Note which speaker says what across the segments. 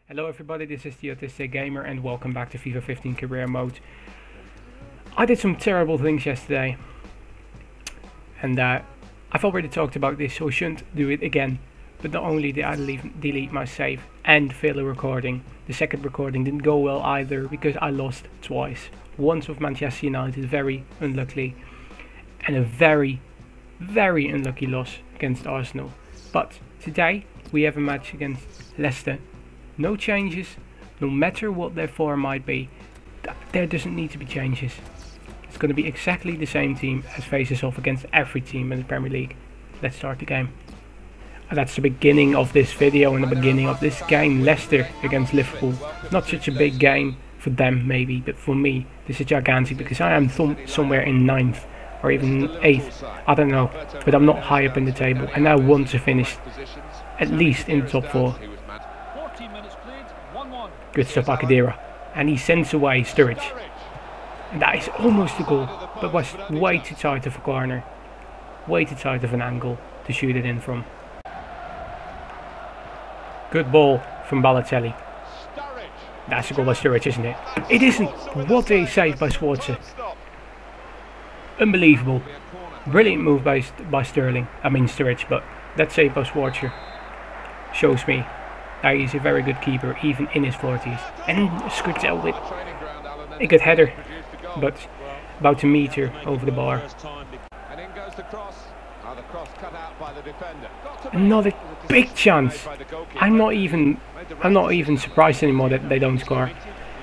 Speaker 1: Hello everybody, this is the Autistic Gamer and welcome back to FIFA 15 Career Mode. I did some terrible things yesterday and I've already talked about this, so I shouldn't do it again. But not only did I delete my save and fail a recording, the second recording didn't go well either because I lost twice. Once with Manchester United, very unluckily, and a very unlucky loss against Arsenal. But today we have a match against Leicester. No changes, no matter what their form might be. There doesn't need to be changes. It's going to be exactly the same team as faces off against every team in the Premier League. Let's start the game. And that's the beginning of this video and the beginning of this game. Leicester against Liverpool. Not such a big game for them maybe, but for me this is gigantic because I am somewhere in 9th or even 8th. I don't know, but I'm not high up in the table and I want to finish at least in the top 4. Good stuff by Kadira, and he sends away Sturridge, and that is almost a goal, but was way too tight of a corner, way too tight of an angle to shoot it in from. Good ball from Balotelli. That's a goal by Sturridge, isn't it? It isn't. What a save by Schwarzer. Unbelievable. Brilliant move by Sturridge, but that save by Schwarzer shows me that he's a very good keeper, even in his 40s. And Skritel with a good header, but about a meter over the bar. Another big chance. I'm not even surprised anymore that they don't score.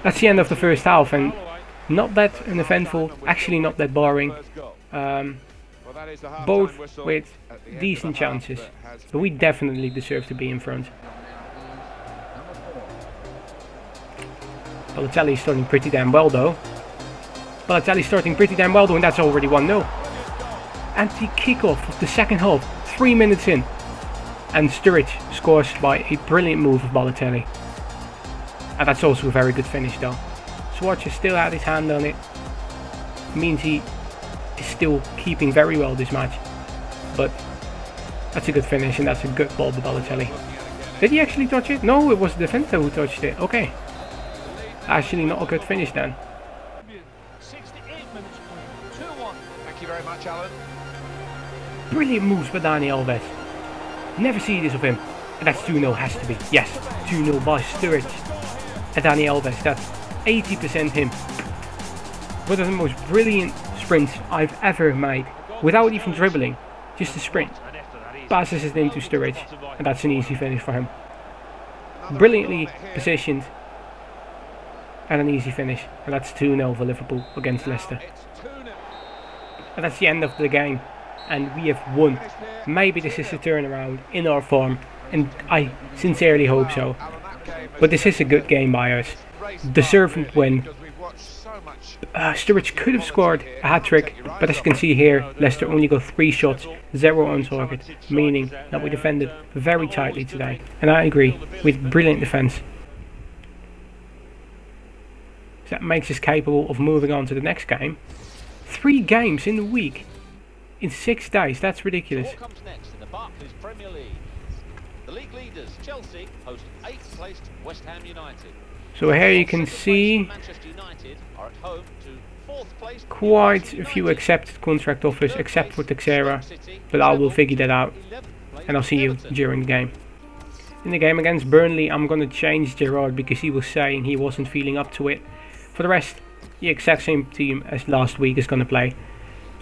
Speaker 1: That's the end of the first half, and not that uneventful. Actually, not that boring. Both with decent chances, but we definitely deserve to be in front. Balotelli's starting pretty damn well though. And that's already 1-0. And the kickoff of the second half, 3 minutes in. And Sturridge scores by a brilliant move of Balotelli. And that's also a very good finish though. Schwarzer still had his hand on it. Means he is still keeping very well this match. But that's a good finish and that's a good ball by Balotelli. Did he actually touch it? No, it was the defender who touched it. Okay. Actually not a good finish then.
Speaker 2: 68 minutes, 2-1. Thank you very much, Alan.
Speaker 1: Brilliant moves by Dani Alves. Never see this of him. And that's 2-0, has to be. Yes, 2-0 by Sturridge. And Dani Alves, that's 80% him. One of the most brilliant sprints I've ever made. Without even dribbling. Just a sprint. Passes it into Sturridge. And that's an easy finish for him. Brilliantly positioned. And an easy finish, and that's 2-0 for Liverpool against Leicester. And that's the end of the game, and we have won. Maybe this is a turnaround in our form, and I sincerely hope so. But this is a good game by us. Deserved win. Sturridge could have scored a hat-trick, but as you can see here, Leicester only got 3 shots, 0 on target, meaning that we defended very tightly today. And I agree, with brilliant defence. That makes us capable of moving on to the next game. 3 games in a week. In 6 days. That's ridiculous.
Speaker 2: What comes next in the Barclays Premier League? The league leaders, Chelsea, host 8th placed West Ham United.
Speaker 1: So here you can see
Speaker 2: Manchester United are at home to 4th place.
Speaker 1: Quite a few accepted contract offers, except for Texera. But I will figure that out. And I'll see you during the game. In the game against Burnley, I'm going to change Gerrard because he was saying he wasn't feeling up to it. For the rest, the exact same team as last week is going to play.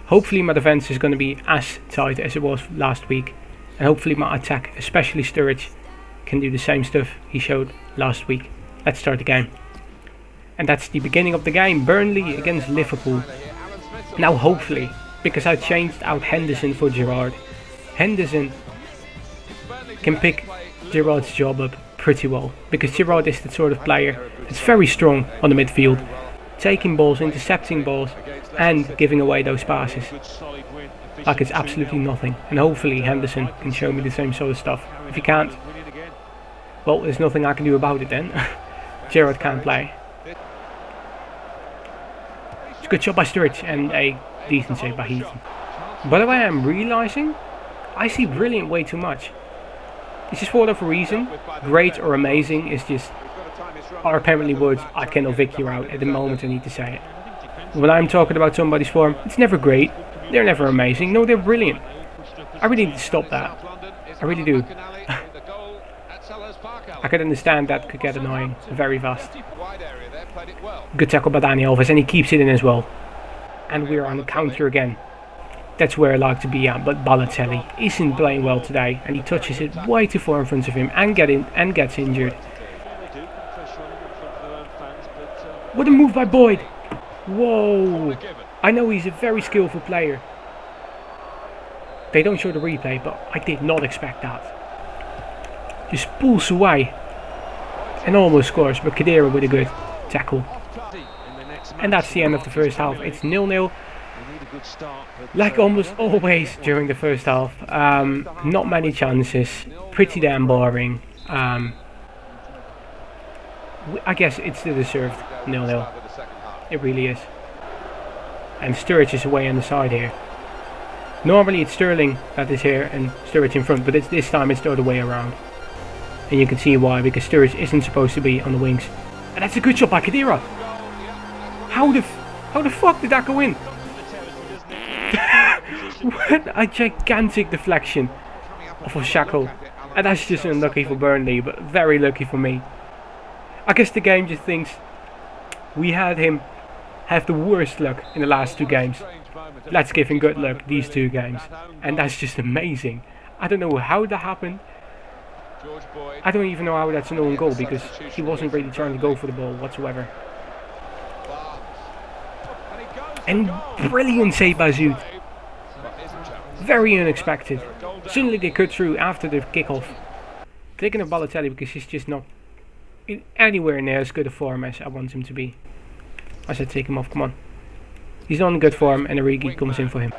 Speaker 1: Hopefully my defense is going to be as tight as it was last week. And hopefully my attack, especially Sturridge, can do the same stuff he showed last week. Let's start the game. And that's the beginning of the game. Burnley against Liverpool. Now hopefully, because I changed out Henderson for Gerrard, Henderson can pick Gerrard's job up pretty well, because Gerrard is the sort of player that's very strong on the midfield, taking balls, intercepting balls and giving away those passes like it's absolutely nothing. And hopefully Henderson can show me the same sort of stuff. If he can't, well, there's nothing I can do about it then. Gerrard can't play. It's a good shot by Sturridge and a decent save by Heaton. By the way, I'm realizing I see brilliant way too much. It's just for whatever reason, great or amazing is just or apparently would, I cannot Vic you out at the moment I need to say it. When I'm talking about somebody's form, it's never great, they're never amazing, no, they're brilliant. I really need to stop that. I really do. I could understand that could get annoying very fast. Good tackle by Dani Alves, and he keeps it in as well. And we're on the counter again. That's where I like to be at, but Balotelli isn't playing well today, and he touches it way too far in front of him and gets injured. What a move by Boyd! Whoa! I know he's a very skillful player. They don't show the replay, but I did not expect that. Just pulls away and almost scores, but Khedira with a good tackle. And that's the end of the first half. It's 0-0. Like almost always during the first half. Not many chances. Pretty damn boring. I guess it's the deserved 0-0. It really is. And Sturridge is away on the side here. Normally it's Sterling that is here and Sturridge in front, but this time it's the other way around. And you can see why, because Sturridge isn't supposed to be on the wings. And that's a good shot by Khedira. How the fuck did that go in? What a gigantic deflection of a Shackle. And that's just unlucky for Burnley, but very lucky for me. I guess the game just thinks we had him have the worst luck in the last 2 games. Let's give him good luck these 2 games. And that's just amazing. I don't know how that happened. I don't even know how that's an own goal, because he wasn't really trying to go for the ball whatsoever. And brilliant save by Zoot. Very unexpected. Suddenly they cut through after the kickoff. Clicking on Balotelli because he's just not anywhere near as good a form as I want him to be. I said take him off, come on. He's on good form and Origi comes in for him.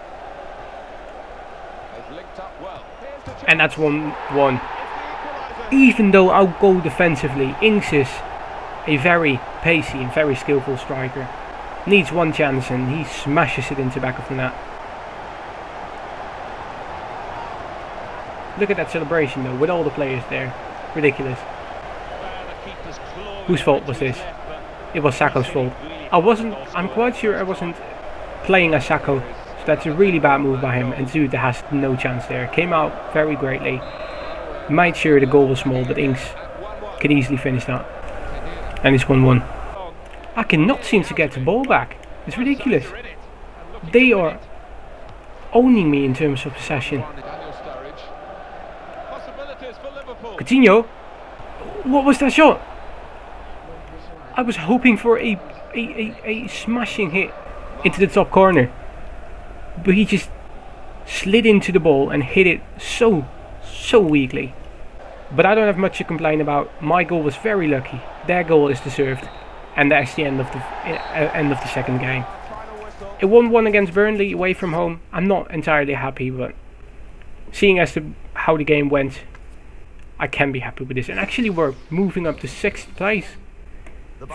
Speaker 1: And that's 1-1. Even though I'll go defensively, Ings is a very pacey and very skillful striker. Needs one chance and he smashes it into the back of the net. Look at that celebration though, with all the players there. Ridiculous. Whose fault was this? It was Sakho's fault. I'm quite sure I wasn't playing as Sakho. So that's a really bad move by him, and Zoot has no chance there. Came out very greatly. Made sure the goal was small, but Ings could easily finish that. And it's 1-1. I cannot seem to get the ball back. It's ridiculous. They are owning me in terms of possession. Coutinho? What was that shot? I was hoping for a smashing hit into the top corner. But he just slid into the ball and hit it so weakly. But I don't have much to complain about. My goal was very lucky. Their goal is deserved. And that's the end of the second game. A 1-1 against Burnley away from home. I'm not entirely happy, but seeing as how the game went, I can be happy with this. And actually we're moving up to 6th place.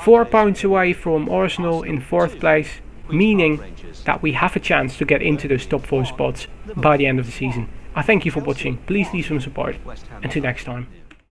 Speaker 1: 4 points away from Arsenal in 4th place, meaning that we have a chance to get into those top 4 spots by the end of the season. I thank you for watching. Please leave some support. Until next time.